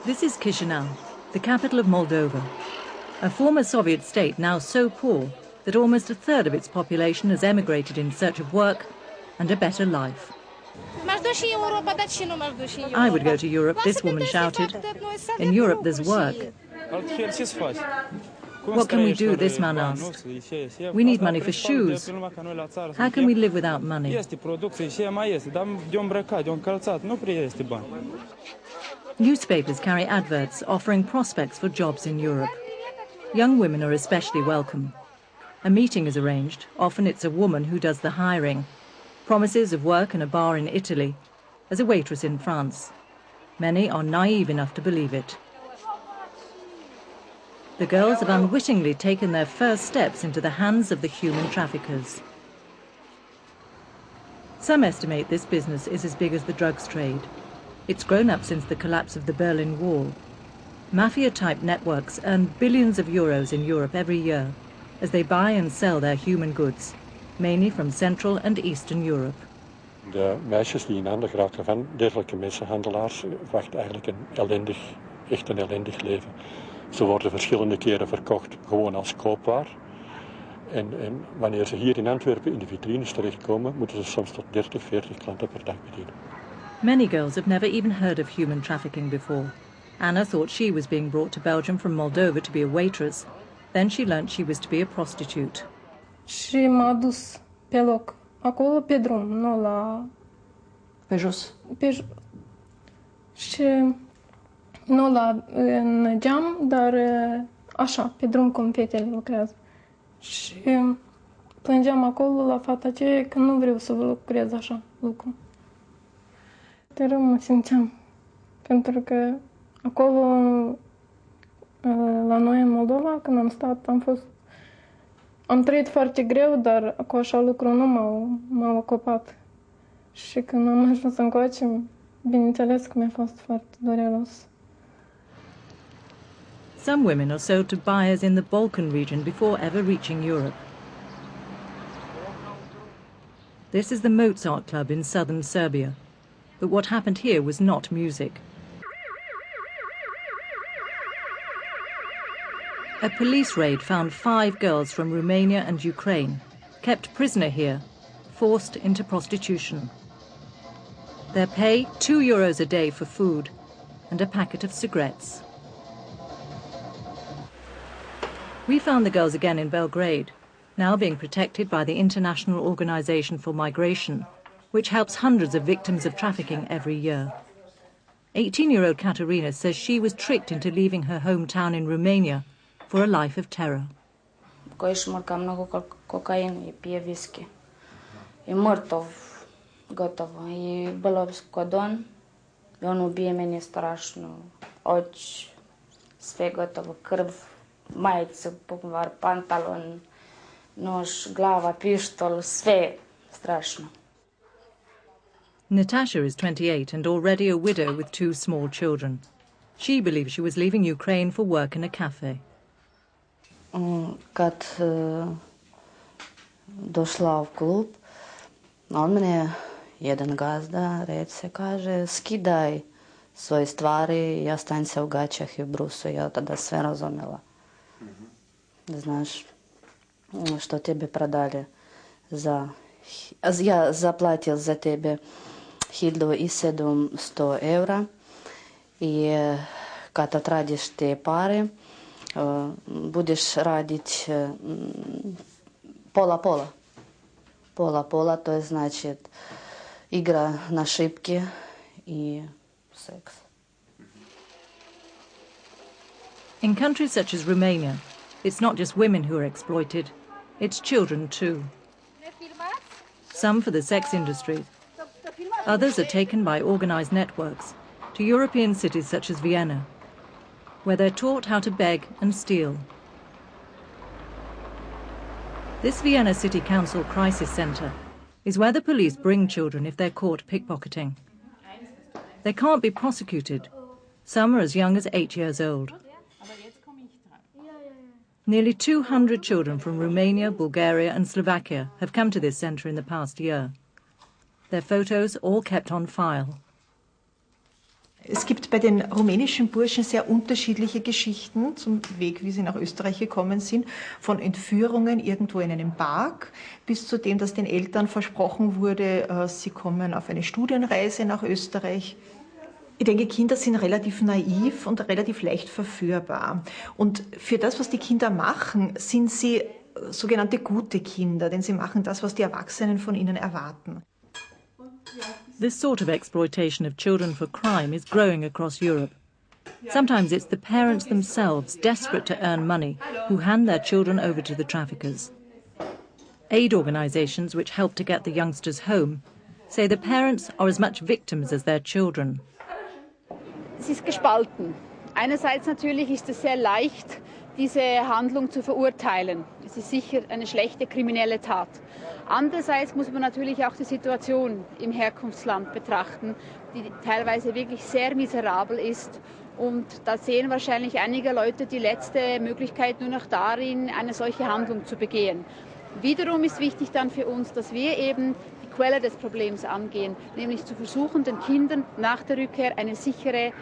This is Chisinau, the capital of Moldova, a former Soviet state now so poor that almost a third of its population has emigrated in search of work and a better life. I would go to Europe, this woman shouted. In Europe there's work. What can we do, this man asked. We need money for shoes. How can we live without money? Newspapers carry adverts offering prospects for jobs in Europe. Young women are especially welcome. A meeting is arranged, often it's a woman who does the hiring. Promises of work in a bar in Italy, as a waitress in France. Many are naive enough to believe it. The girls have unwittingly taken their first steps into the hands of the human traffickers. Some estimate this business is as big as the drugs trade. It's grown up since the collapse of the Berlin Wall. Mafia-type networks earn billions of euros in Europe every year as they buy and sell their human goods, mainly from Central and Eastern Europe. De meisjes die in handen geraken van dergelijke mensenhandelaars wachten eigenlijk echt een ellendig leven. Ze worden verschillende keren verkocht gewoon als koopwaar. En wanneer ze hier in Antwerpen in de vitrines terechtkomen, moeten ze soms tot 30, 40 klanten per dag bedienen. Many girls have never even heard of human trafficking before. Anna thought she was being brought to Belgium from Moldova to be a waitress. Then she learnt she was to be a prostitute. Și m-a dus pe loc, acolo pe drum, nu la... Pe jos? Pe jos. Și nu în geam, dar așa, pe drum cum fetele lucrează. Și plângeam acolo la fata aceea că nu vreau să lucrez așa lucru. De rău mă simțeam, pentru că acolo, la noi în Moldova, când am stat, am trăit foarte greu, dar cu așa lucru nu m-au ocupat. Și când am ajuns încoace, bineînțeles că mi-a fost foarte dureros. Some women are sold to buyers in the Balkan region before ever reaching Europe. This is the Mozart Club in southern Serbia. But what happened here was not music. A police raid found 5 girls from Romania and Ukraine, kept prisoner here, forced into prostitution. Their pay, €2 a day for food and a packet of cigarettes. We found the girls again in Belgrade, now being protected by the International Organization for Migration, which helps hundreds of victims of trafficking every year. 18-year-old Katerina says she was tricked into leaving her hometown in Romania for a life of terror. Којш морка много кокаин и пие виски. И мртов, готово. И было кодон, и он убие мене страшно. Оч, све готово, крв, мајца, панталон, нож, глава, пиштол, све страшно. Natasha is 28 and already a widow with 2 small children. She believes she was leaving Ukraine for work in a cafe. Kad došla u klub, on mene, jedan gazda, rece, kaže, skidaj svoje stvari i ostань se u gaćah i u brusu. Ja tada sve razumela. Znaš, što tebe prodali ja zaplatil za tebe 1700 eura i kad odradiš te pare, budeš radit pola-pola. Pola-pola, to je znači igra na šipke i seks. In countries such as Romania, it's not just women who are exploited, it's children too. Some for the sex industry. Others are taken by organized networks to European cities such as Vienna, where they're taught how to beg and steal. This Vienna City Council Crisis Centre is where the police bring children if they're caught pickpocketing. They can't be prosecuted. Some are as young as 8 years old. Nearly 200 children from Romania, Bulgaria and Slovakia have come to this centre in the past year. Their photos all kept on file. Es gibt bei den rumänischen Burschen sehr unterschiedliche Geschichten zum Weg, wie sie nach Österreich gekommen sind. Von Entführungen irgendwo in einem Park bis zu dem, dass den Eltern versprochen wurde, sie kommen auf eine Studienreise nach Österreich. Ich denke, Kinder sind relativ naiv und relativ leicht verführbar. Und für das, was die Kinder machen, sind sie sogenannte gute Kinder, denn sie machen das, was die Erwachsenen von ihnen erwarten. This sort of exploitation of children for crime is growing across Europe. Sometimes it's the parents themselves, desperate to earn money, who hand their children over to the traffickers. Aid organisations which help to get the youngsters home say the parents are as much victims as their children. Es ist gespalten. Einerseits natürlich ist es sehr leicht, diese Handlung zu verurteilen. Es ist sicher eine schlechte kriminelle Tat. Andererseits muss man natürlich auch die Situation im Herkunftsland betrachten, die teilweise wirklich sehr miserabel ist. Und da sehen wahrscheinlich einige Leute die letzte Möglichkeit nur noch darin, eine solche Handlung zu begehen. Wiederum ist wichtig dann für uns, dass wir eben die Quelle des Problems angehen, nämlich zu versuchen, den Kindern nach der Rückkehr eine sichere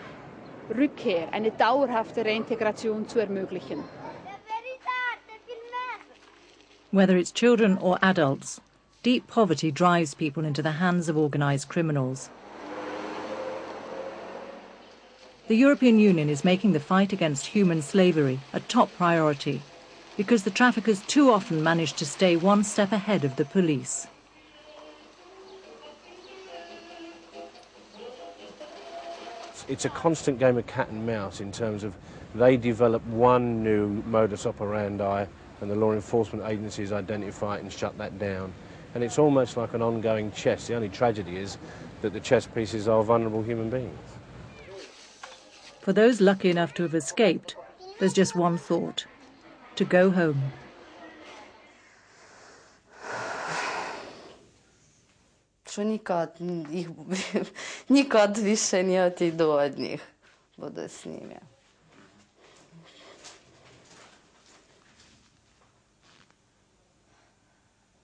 Rückkehr, eine dauerhafte Reintegration zu ermöglichen. Whether it's children or adults, deep poverty drives people into the hands of organised criminals. The European Union is making the fight against human slavery a top priority because the traffickers too often manage to stay one step ahead of the police. It's a constant game of cat and mouse in terms of they develop one new modus operandi and the law enforcement agencies identify it and shut that down. And it's almost like an ongoing chess. The only tragedy is that the chess pieces are vulnerable human beings. For those lucky enough to have escaped, there's just one thought: to go home. Що nikad više не отойду od njih, budu s njima.